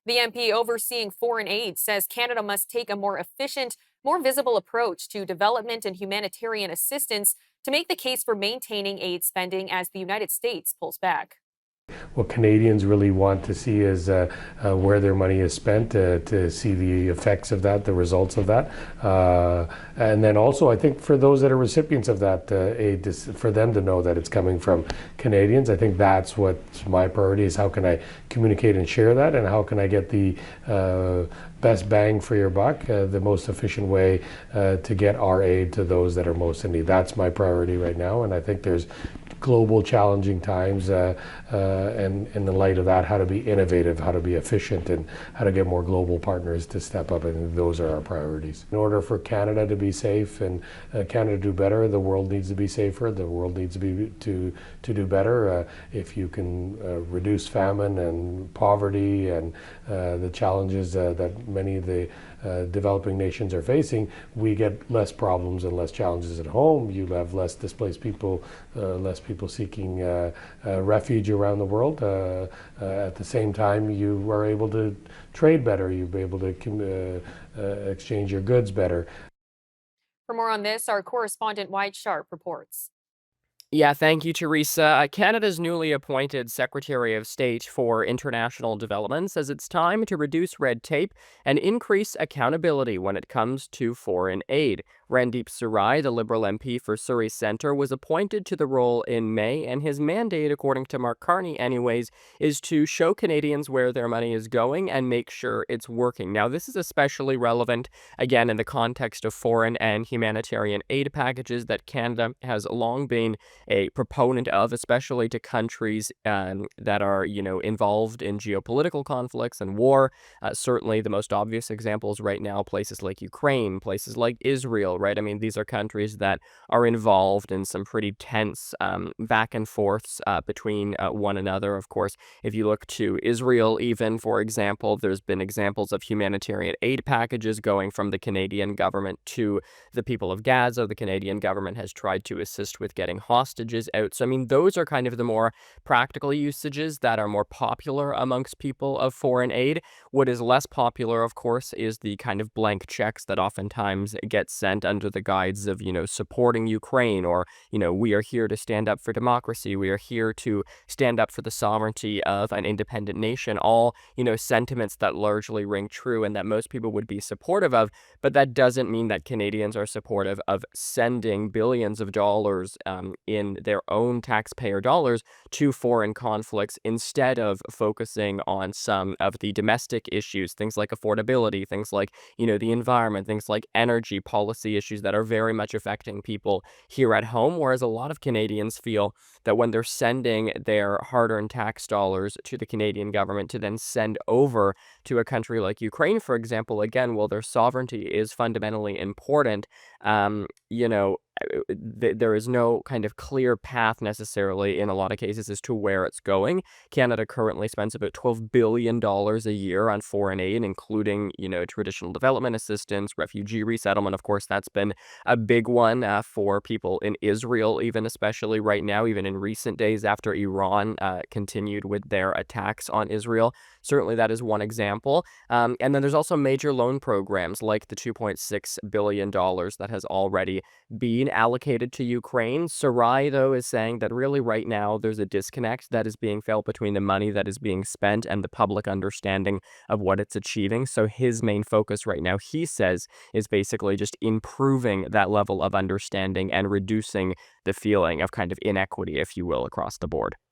The MP overseeing foreign aid says Canada must take a more efficient, more visible approach to development and humanitarian assistance to make the case for maintaining aid spending as the United States pulls back. What Canadians really want to see is where their money is spent, to see the effects of that, the results of that. And then also, I think for those that are recipients of that aid, for them to know that it's coming from Canadians. I think that's what's my priority is how can I communicate and share that, and how can I get the best bang for your buck, the most efficient way to get our aid to those that are most in need. That's my priority right now, and I think there's global challenging times, and in the light of that, how to be innovative, how to be efficient, and how to get more global partners to step up. And those are our priorities. In order for Canada to be safe and Canada to do better, the world needs to be safer. The world needs to be to do better. If you can reduce famine and poverty and the challenges that many of the developing nations are facing, we get less problems and less challenges at home. You have less displaced people, less people seeking refuge around the world. At the same time, you are able to trade better. You'll be able to exchange your goods better. For more on this, our correspondent Wyatt Sharpe reports. Yeah, thank you, Theresa. Canada's newly appointed Secretary of State for International Development says it's time to reduce red tape and increase accountability when it comes to foreign aid. Randeep Sarai, the Liberal MP for Surrey Centre, was appointed to the role in May, and his mandate, according to Mark Carney anyways, is to show Canadians where their money is going and make sure it's working. Now, this is especially relevant, again, in the context of foreign and humanitarian aid packages that Canada has long been a proponent of, especially to countries that are, involved in geopolitical conflicts and war. Certainly, the most obvious examples right now, places like Ukraine, places like Israel, right? I mean, these are countries that are involved in some pretty tense back and forths between one another. Of course, if you look to Israel, even, for example, there's been examples of humanitarian aid packages going from the Canadian government to the people of Gaza. The Canadian government has tried to assist with getting hostages out. So, I mean, those are kind of the more practical usages that are more popular amongst people of foreign aid. What is less popular, of course, is the kind of blank checks that oftentimes get sent under the guise of, supporting Ukraine, or, we are here to stand up for democracy. We are here to stand up for the sovereignty of an independent nation. All, sentiments that largely ring true and that most people would be supportive of. But that doesn't mean that Canadians are supportive of sending billions of dollars in their own taxpayer dollars to foreign conflicts, instead of focusing on some of the domestic issues, things like affordability, things like, the environment, things like energy policy issues that are very much affecting people here at home. Whereas a lot of Canadians feel that when they're sending their hard-earned tax dollars to the Canadian government to then send over to a country like Ukraine, for example, again, while their sovereignty is fundamentally important, there is no kind of clear path necessarily in a lot of cases as to where it's going. Canada currently spends about $12 billion a year on foreign aid, including, traditional development assistance, refugee resettlement. Of course, that's been a big one for people in Israel, even especially right now, even in recent days after Iran continued with their attacks on Israel. Certainly, that is one example. And then there's also major loan programs like the $2.6 billion that has already been allocated to Ukraine. Sarai, though, is saying that really right now there's a disconnect that is being felt between the money that is being spent and the public understanding of what it's achieving. So his main focus right now, he says, is basically just improving that level of understanding and reducing the feeling of kind of inequity, if you will, across the board.